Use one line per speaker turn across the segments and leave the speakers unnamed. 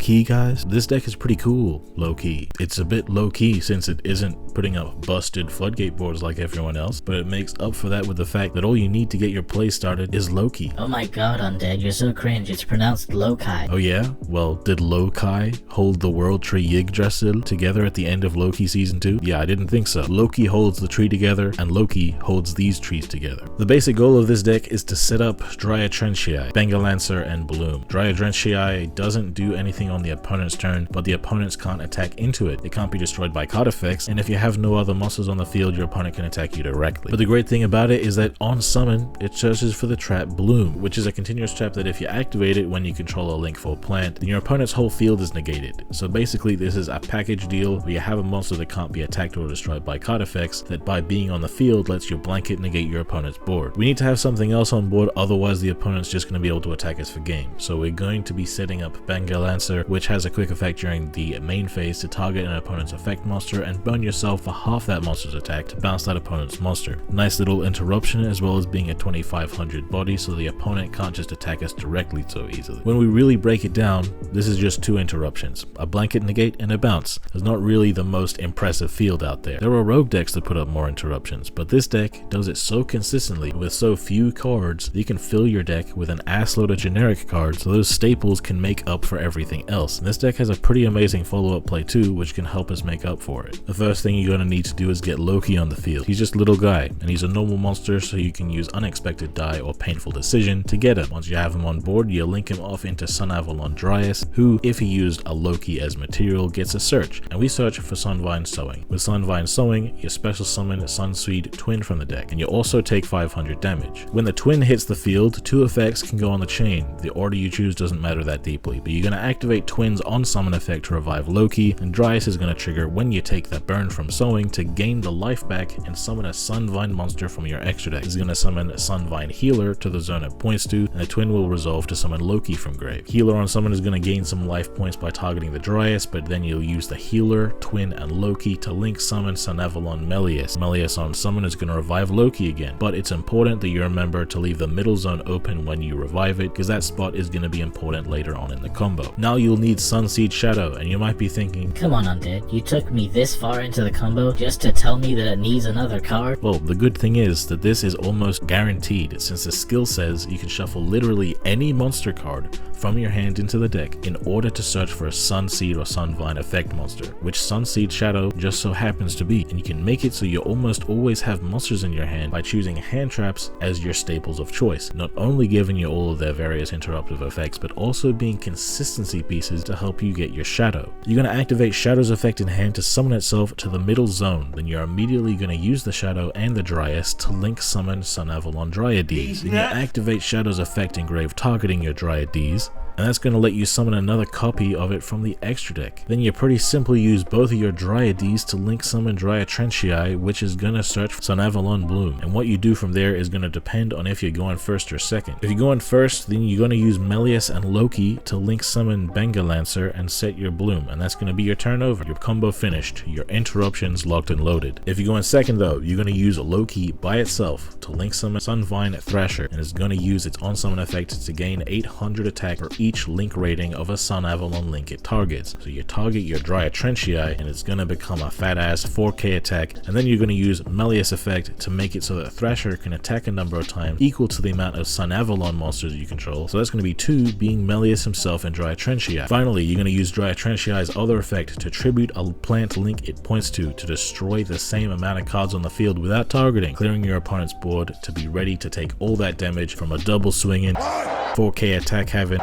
low-key, guys, this deck is pretty cool, low-key. It's a bit low-key since it isn't putting up busted floodgate boards like everyone else, but it makes up for that with the fact that all you need to get your play started is low-key.
Oh my god, Undead, you're so cringe. It's pronounced Lokai.
Oh yeah? Well, did Lokai hold the World Tree Yggdrasil together at the end of Loki Season 2? Yeah, I didn't think so. Loki holds the tree together, and Loki holds these trees together. The basic goal of this deck is to set up Dryad Trenchii, Bengal Lancer, and Bloom. Dryad Trenchii doesn't do anything on the opponent's turn, but the opponents can't attack into it. It can't be destroyed by card effects, and if you have no other monsters on the field, your opponent can attack you directly. But the great thing about it is that on summon, it searches for the trap Bloom, which is a continuous trap that if you activate it when you control a Link 4 plant, then your opponent's whole field is negated. So basically, this is a package deal where you have a monster that can't be attacked or destroyed by card effects that by being on the field lets your blanket negate your opponent's board. We need to have something else on board, otherwise the opponent's just going to be able to attack us for game. So we're going to be setting up Bengal Lancer, which has a quick effect during the main phase to target an opponent's effect monster and burn yourself for half that monster's attack to bounce that opponent's monster. Nice little interruption, as well as being a 2500 body, so the opponent can't just attack us directly so easily. When we really break it down, this is just two interruptions, a blanket negate and a bounce. There's not really the most impressive field out there. There are rogue decks that put up more interruptions, but this deck does it so consistently with so few cards that you can fill your deck with an assload of generic cards, so those staples can make up for everything else. And this deck has a pretty amazing follow-up play too, which can help us make up for it. The first thing you're going to need to do is get Loki on the field. He's just a little guy, and he's a normal monster, so you can use Unexpected Die or Painful Decision to get him. Once you have him on board, you link him off into Sunavalon Dryas, who, if he used a Loki as material, gets a search, and we search for Sunvine Sowing. With Sunvine Sowing, you special summon Sunsweet Twin from the deck, and you also take 500 damage. When the twin hits the field, two effects can go on the chain. The order you choose doesn't matter that deeply, but you're going to activate Twins on summon effect to revive Loki, and Dryas is going to trigger when you take that burn from Sowing to gain the life back and summon a Sunvine monster from your extra deck. It's going to summon Sunvine Healer to the zone it points to, and the twin will resolve to summon Loki from grave. Healer on summon is going to gain some life points by targeting the Dryas, but then you'll use the Healer, Twin, and Loki to link summon Sunavalon Melius. Melius on summon is going to revive Loki again, but it's important that you remember to leave the middle zone open when you revive it, because that spot is going to be important later on in the combo. Now you'll need Sunseed Shadow, and you might be thinking,
come on Undead, you took me this far into the combo just to tell me that it needs another card?
Well, the good thing is that this is almost guaranteed, since the skill says you can shuffle literally any monster card from your hand into the deck in order to search for a Sunseed or Sunvine effect monster, which Sunseed Shadow just so happens to be, and you can make it so you almost always have monsters in your hand by choosing hand traps as your staples of choice, not only giving you all of their various interruptive effects, but also being consistency pieces to help you get your Shadow. You're going to activate Shadow's effect in hand to summon itself to the middle zone, then you're immediately going to use the Shadow and the Dryas to link summon Sunavalon Dryades. Then you activate Shadow's effect in grave targeting your Dryades, and that's going to let you summon another copy of it from the extra deck. Then you pretty simply use both of your Dryades to link summon Dryad Trenchii, which is going to search for Sunavalon Bloom, and what you do from there is going to depend on if you're going first or second. If you're going first, then you're going to use Melius and Loki to link summon Bengal Lancer and set your Bloom, and that's going to be your turn over. Your combo finished, your interruptions locked and loaded. If you're going second though, you're going to use Loki by itself to link summon Sunvine Thrasher, and it's going to use its on summon effect to gain 800 attack for each link rating of a Sunavalon link it targets. So you target your Dryad Trenchii and it's going to become a fat ass 4k attack, and then you're going to use Melius effect to make it so that Thrasher can attack a number of times equal to the amount of Sunavalon monsters you control. So that's going to be 2 being Melius himself and Dryad Trenchii. Finally, you're going to use Dryad Trenchii's other effect to tribute a plant link it points to destroy the same amount of cards on the field without targeting, clearing your opponent's board to be ready to take all that damage from a double swinging 4k attack having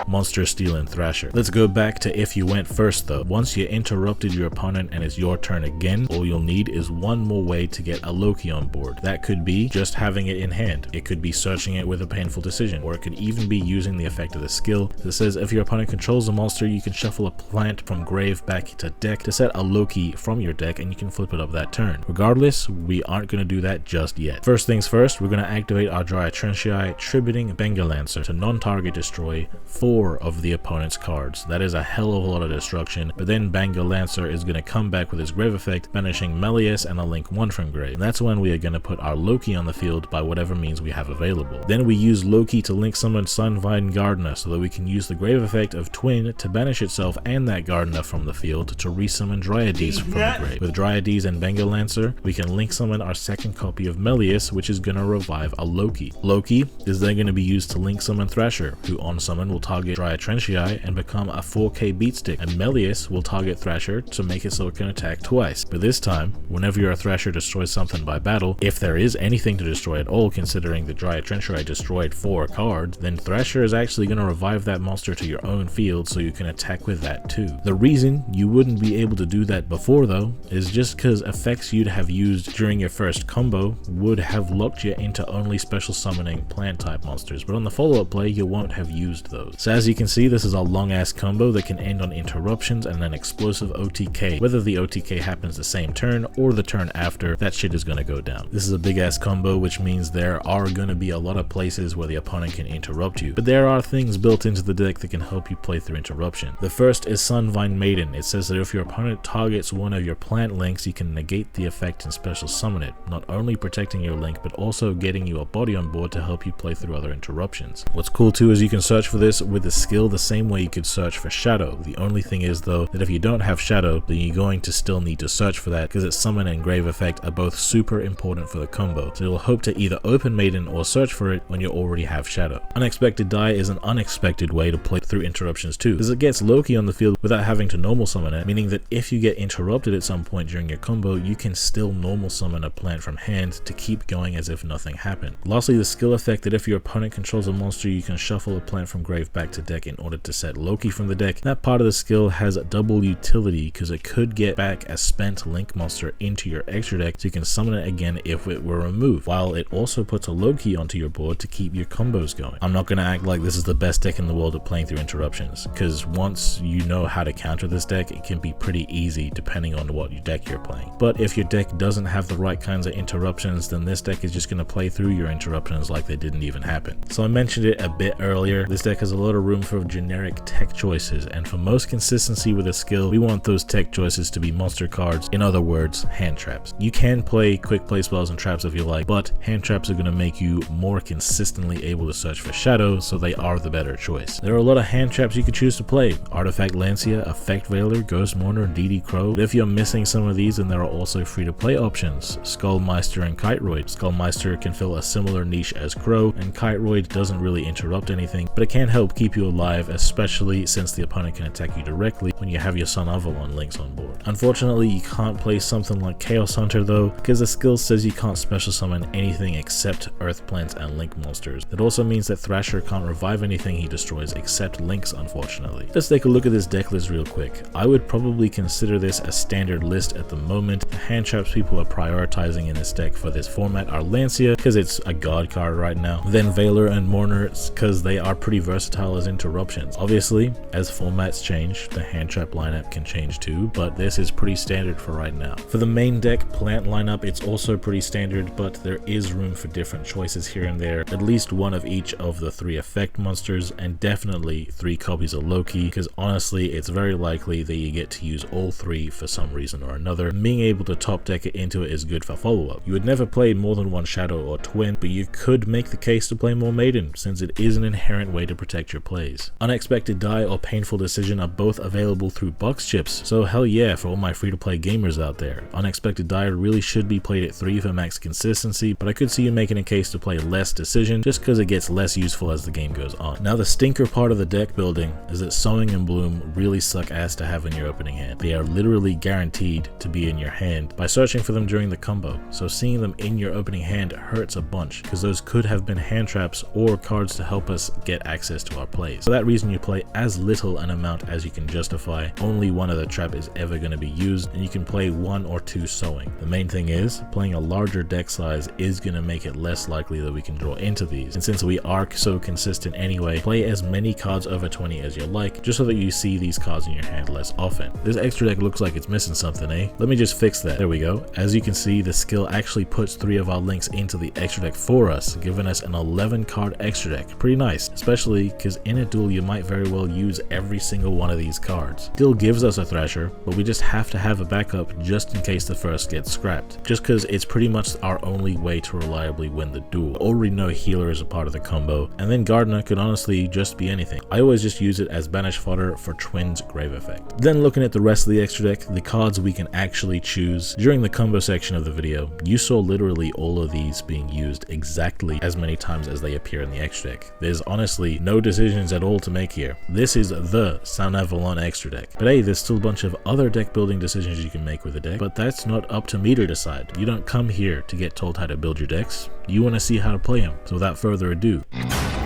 monster stealing Thrasher. Let's go back to if you went first though. Once you interrupted your opponent and it's your turn again, all you'll need is one more way to get a Loki on board. That could be just having it in hand. It could be searching it with a Painful Decision, or it could even be using the effect of the skill that says if your opponent controls a monster, you can shuffle a plant from grave back to deck to set a Loki from your deck, and you can flip it up that turn. Regardless, we aren't going to do that just yet. First things first, we're going to activate our Dryad Trenchii, tributing Bengal Lancer to non-target destroy 4 4 of the opponent's cards. That is a hell of a lot of destruction, but then Banger Lancer is going to come back with his grave effect, banishing Melius and a link 1 from grave. And that's when we are going to put our Loki on the field by whatever means we have available. Then we use Loki to link summon Sunvine Gardener so that we can use the grave effect of Twin to banish itself and that Gardener from the field to resummon Dryades from the grave. With Dryades and Banger Lancer, we can link summon our second copy of Melius, which is going to revive a Loki. Loki is then going to be used to link summon Thrasher, who on summon will target Dryad Trenchii and become a 4k beatstick, and Melius will target Thrasher to make it so it can attack twice. But this time, whenever your Thrasher destroys something by battle, if there is anything to destroy at all, considering the Dryad Trenchii destroyed 4 cards, then Thrasher is actually going to revive that monster to your own field so you can attack with that too. The reason you wouldn't be able to do that before though is just because effects you'd have used during your first combo would have locked you into only special summoning plant type monsters, but on the follow-up play you won't have used those. So as you can see, this is a long ass combo that can end on interruptions and an explosive OTK. Whether the OTK happens the same turn or the turn after, that shit is going to go down. This is a big ass combo, which means there are going to be a lot of places where the opponent can interrupt you, but there are things built into the deck that can help you play through interruption. The first is Sunvine Maiden. It says that if your opponent targets one of your plant links, you can negate the effect and special summon it, not only protecting your link but also getting you a body on board to help you play through other interruptions. What's cool too is you can search for this with the skill the same way you could search for Shadow. The only thing is though that if you don't have Shadow, then you're going to still need to search for that because its summon and grave effect are both super important for the combo, so you'll hope to either open Maiden or search for it when you already have Shadow. Unexpected Die is an unexpected way to play through interruptions too, because it gets Loki on the field without having to normal summon it, meaning that if you get interrupted at some point during your combo, you can still normal summon a plant from hand to keep going as if nothing happened. Lastly, the skill effect that if your opponent controls a monster, you can shuffle a plant from grave back to deck in order to set Loki from the deck. That part of the skill has double utility because it could get back a spent link monster into your extra deck so you can summon it again if it were removed, while it also puts a Loki onto your board to keep your combos going. I'm not going to act like this is the best deck in the world at playing through interruptions, because once you know how to counter this deck, it can be pretty easy depending on what deck you're playing. But if your deck doesn't have the right kinds of interruptions, then this deck is just going to play through your interruptions like they didn't even happen. So I mentioned it a bit earlier, this deck has a lot of room for generic tech choices, and for most consistency with a skill, we want those tech choices to be monster cards, in other words, hand traps. You can play quick play spells and traps if you like, but hand traps are going to make you more consistently able to search for Shadow, so they are the better choice. There are a lot of hand traps you could choose to play: Artifact Lancia, Effect Veiler, Ghost Mourner, and DD Crow. But if you're missing some of these, then there are also free to play options: Skullmeister and Kiteroid. Skullmeister can fill a similar niche as Crow, and Kiteroid doesn't really interrupt anything, but it can help keep you alive, especially since the opponent can attack you directly when you have your Sunavalon links on board. Unfortunately, you can't play something like Chaos Hunter though, because the skill says you can't special summon anything except Earth Plants and Link monsters. That also means that Thrasher can't revive anything he destroys except links, unfortunately. Let's take a look at this deck list real quick. I would probably consider this a standard list at the moment. The hand traps people are prioritizing in this deck for this format are Lancia, because it's a god card right now, then Veiler and Mourner because they are pretty versatile as interruptions. Obviously, as formats change, the hand trap lineup can change too, but this is pretty standard for right now. For the main deck plant lineup, it's also pretty standard, but there is room for different choices here and there, at least one of each of the 3 effect monsters, and definitely 3 copies of Loki, because honestly it's very likely that you get to use all 3 for some reason or another. Being able to top deck it into it is good for follow-up. You would never play more than one Shadow or Twin, but you could make the case to play more Maiden, since it is an inherent way to protect your plays. Unexpected Die or Painful Decision are both available through box chips, so hell yeah for all my free-to-play gamers out there. Unexpected Die really should be played at 3 for max consistency, but I could see you making a case to play less Decision just because it gets less useful as the game goes on. Now the stinker part of the deck building is that Sowing and Bloom really suck ass to have in your opening hand. They are literally guaranteed to be in your hand by searching for them during the combo, so seeing them in your opening hand hurts a bunch because those could have been hand traps or cards to help us get access to our plays. For that reason, you play as little an amount as you can justify. Only one of the trap is ever going to be used, and you can play 1 or 2 Sowing. The main thing is, playing a larger deck size is going to make it less likely that we can draw into these, and since we are so consistent anyway, play as many cards over 20 as you like, just so that you see these cards in your hand less often. This extra deck looks like it's missing something, eh? Let me just fix that. There we go. As you can see, the skill actually puts 3 of our links into the extra deck for us, giving us an 11 card extra deck. Pretty nice, especially because in a duel you might very well use every single one of these cards. Still gives us a Thresher, but we just have to have a backup just in case the first gets scrapped, just because it's pretty much our only way to reliably win the duel. Already know Healer is a part of the combo, and then Gardener could honestly just be anything. I always just use it as banish fodder for Twin's Grave Effect. Then looking at the rest of the extra deck, the cards we can actually choose. During the combo section of the video, you saw literally all of these being used exactly as many times as they appear in the extra deck. There's honestly no decisions at all to make here. This is the Sunavalon extra deck. But hey, there's still a bunch of other deck building decisions you can make with the deck, but that's not up to me to decide. You don't come here to get told how to build your decks. You want to see how to play them. So without further ado,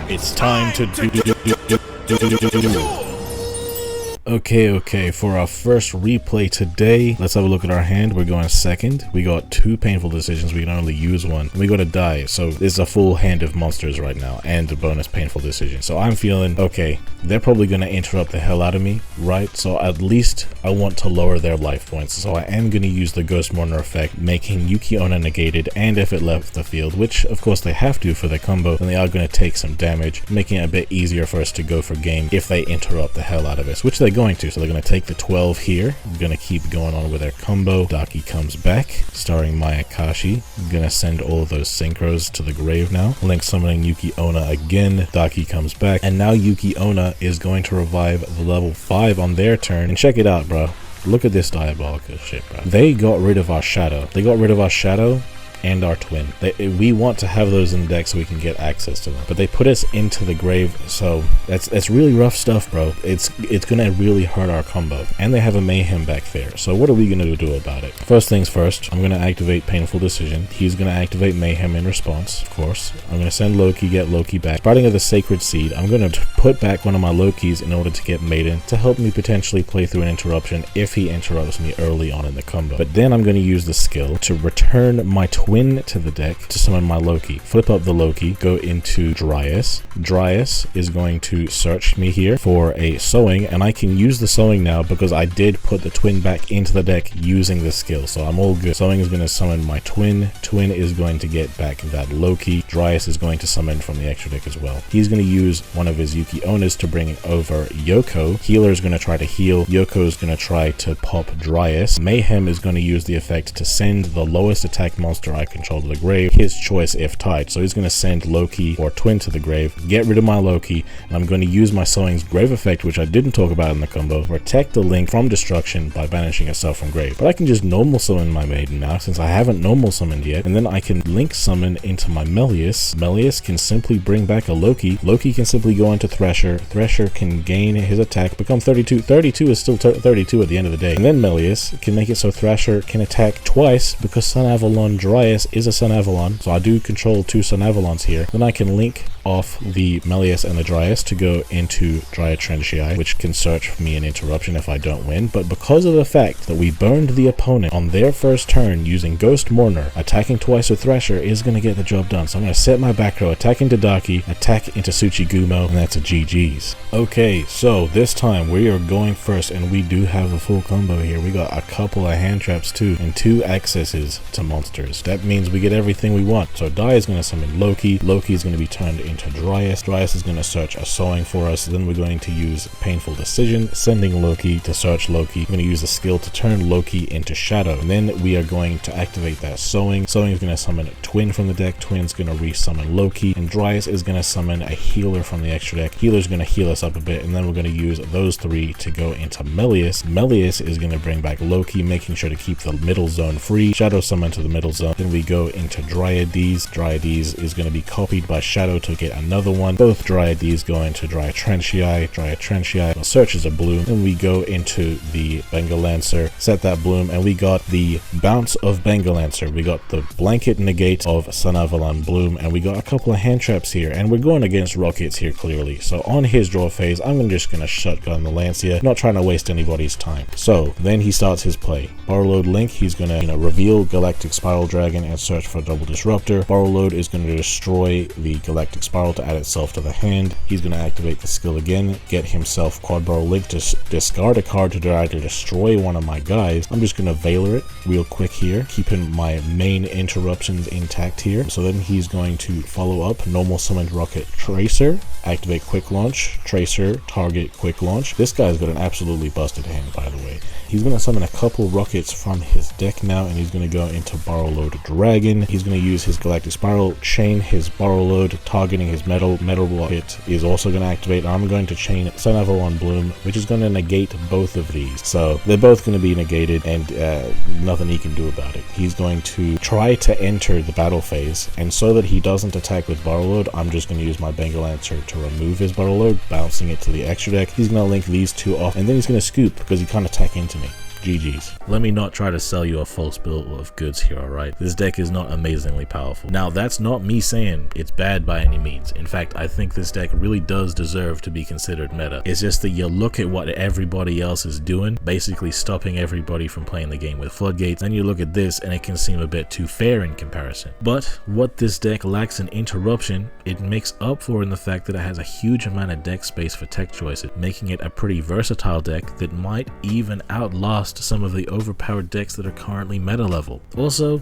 it's time to do. Okay, for our first replay today, let's have a look at our hand. We're going second. We got 2 painful decisions. We can only use 1. And we got a die, so this is a full hand of monsters right now and a bonus painful decision. So I'm feeling, okay, they're probably going to interrupt the hell out of me, right? So at least I want to lower their life points. So I am going to use the Ghost Mourner effect, making Yuki Onna negated, and if it left the field, which of course they have to for their combo, then they are going to take some damage, making it a bit easier for us to go for game if they interrupt the hell out of us, which they going to. So they're going to take the 12 here. We're going to keep going on with their combo. Daki comes back, starring Mayakashi. I'm going to send all of those synchros to the grave now. Link summoning Yuki Onna again. Daki comes back, and now Yuki Onna is going to revive the level 5 on their turn. And check it out, bro. Look at this diabolical shit, bro. They got rid of our shadow. And our twin. We want to have those in the deck so we can get access to them, but they put us into the grave, so that's really rough stuff, bro. It's gonna really hurt our combo, and they have a Mayhem back there. So what are we gonna do about it? First things first, I'm gonna activate Painful Decision. He's gonna activate Mayhem in response, of course. I'm gonna send Loki, get Loki back. Starting of the Sacred Seed, I'm gonna put back one of my Lokis in order to get Maiden to help me potentially play through an interruption if he interrupts me early on in the combo. But then I'm gonna use the skill to return my twin to the deck to summon my Loki. Flip up the Loki, go into Dryas. Dryas is going to search me here for a Sowing, and I can use the Sowing now because I did put the twin back into the deck using the skill, so I'm all good. Sowing is going to summon my twin. Twin is going to get back that Loki. Dryas is going to summon from the extra deck as well. He's going to use one of his Yuki Onnas to bring over Yoko. Healer is going to try to heal. Yoko is going to try to pop Dryas. Mayhem is going to use the effect to send the lowest attack monster I control to the grave, his choice if tied. So he's going to send Loki or Twin to the grave, get rid of my Loki, and I'm going to use my Sowing's Grave effect, which I didn't talk about in the combo, to protect the link from destruction by banishing itself from grave. But I can just normal summon my Maiden now, since I haven't normal summoned yet, and then I can link summon into my Melius. Melius can simply bring back a Loki. Loki can simply go into Thresher. Thresher can gain his attack, become 32. 32 is still 32 at the end of the day. And then Melius can make it so Thrasher can attack twice because Sunavalon Dryas is a Sunavalon, so I do control 2 Sunavalons here. Then I can link off the Melius and the Dryas to go into Dryad Trenchii, which can search for me an interruption if I don't win. But because of the fact that we burned the opponent on their first turn using Ghost Mourner, attacking twice with Thresher is going to get the job done. So I'm going to set my back row, attack into Daki, attack into Tsuchigumo, and that's a GG's. Okay, so this time we are going first, and we do have a full combo here. We got a couple of hand traps too, and 2 accesses to monsters. That means we get everything we want. So Dae is going to summon Loki. Loki is going to be turned into Dryas. Dryas is going to search a Sowing for us. Then we're going to use Painful Decision, sending Loki to search Loki. I'm going to use the skill to turn Loki into Shadow. And then we are going to activate that Sowing. Sowing is going to summon a Twin from the deck. Twin's going to re-summon Loki. And Dryas is going to summon a Healer from the extra deck. Healer's going to heal us up a bit. And then we're going to use those 3 to go into Melius. Melius is going to bring back Loki, making sure to keep the middle zone free. Shadow summon to the middle zone. Then we go into Dryades. Dryades is going to be copied by Shadow to get another one. Both Dryades go into Dryad Trenchii. Dryad Trenchii searches a bloom. Then we go into the Bengal Lancer, set that bloom, and we got the bounce of Bengal Lancer. We got the blanket negate of Sunavalon bloom, and we got a couple of hand traps here, and we're going against rockets here clearly. So on his draw phase, I'm just going to shotgun the Lancia, not trying to waste anybody's time. So then he starts his play. Barload Link, he's going to reveal Galactic Spiral Dragon. Dragon and search for a double disruptor. Borrow Load is going to destroy the Galactic Spiral to add itself to the hand. He's going to activate the skill again, get himself Quad Barrel Link to discard a card to try to destroy one of my guys. I'm just going to Veiler it real quick here, keeping my main interruptions intact here. So then he's going to follow up normal summoned Rocket Tracer, activate Quick Launch, Tracer, target, Quick Launch. This guy's got an absolutely busted hand, by the way. He's going to summon a couple rockets from his deck now, and he's going to go into Borrow Load Dragon. He's going to use his Galactic Spiral, chain his Borrow Load, targeting his metal rocket is also going to activate. I'm going to chain Sunavalon Bloom, which is going to negate both of these. So they're both going to be negated, and nothing he can do about it. He's going to try to enter the battle phase, and so that he doesn't attack with Borrow Load, I'm just going to use my Bengal Lancer to remove his Borrow Load, bouncing it to the extra deck. He's going to link these two off, and then he's going to scoop because he can't attack into me. GG's. Let me not try to sell you a false bill of goods here, alright? This deck is not amazingly powerful. Now, that's not me saying it's bad by any means. In fact, I think this deck really does deserve to be considered meta. It's just that you look at what everybody else is doing, basically stopping everybody from playing the game with floodgates, and you look at this and it can seem a bit too fair in comparison. But what this deck lacks in interruption, it makes up for in the fact that it has a huge amount of deck space for tech choices, making it a pretty versatile deck that might even outlast some of the overpowered decks that are currently meta level. Also,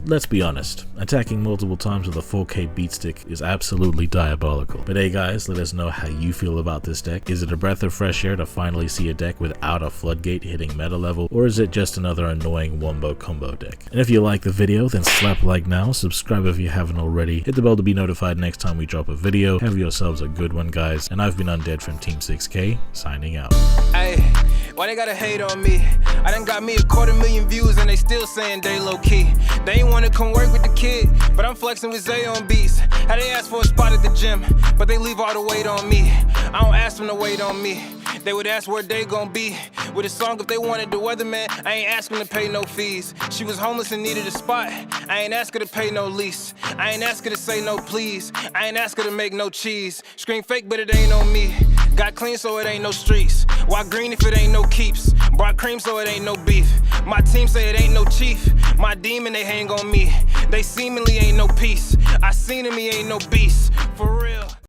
let's be honest, attacking multiple times with a 4K beat stick is absolutely diabolical. But hey guys, let us know how you feel about this deck. Is it a breath of fresh air to finally see a deck without a floodgate hitting meta level, or is it just another annoying wombo combo deck? And if you like the video, then slap like now, subscribe if you haven't already, hit the bell to be notified next time we drop a video. Have yourselves a good one, guys, and I've been Undead from Team 6K, signing out.
Hey, why they gotta hate on me? I done got me 250,000 views and they still saying they low key. They ain't wanna come work with the kid, but I'm flexing with Zay on beats. How they ask for a spot at the gym, but they leave all the weight on me. I don't ask them to wait on me. They would ask where they gon' be with a song if they wanted the weatherman. I ain't asking to pay no fees. She was homeless and needed a spot. I ain't ask her to pay no lease. I ain't ask her to say no please. I ain't ask her to make no cheese. Scream fake, but it ain't on me. Got clean so it ain't no streets. Why green if it ain't no keeps? Brought cream so it ain't no beef. My team say it ain't no chief. My demon they hang on me. They seemingly ain't no peace. I seen him, he ain't no beast. For real.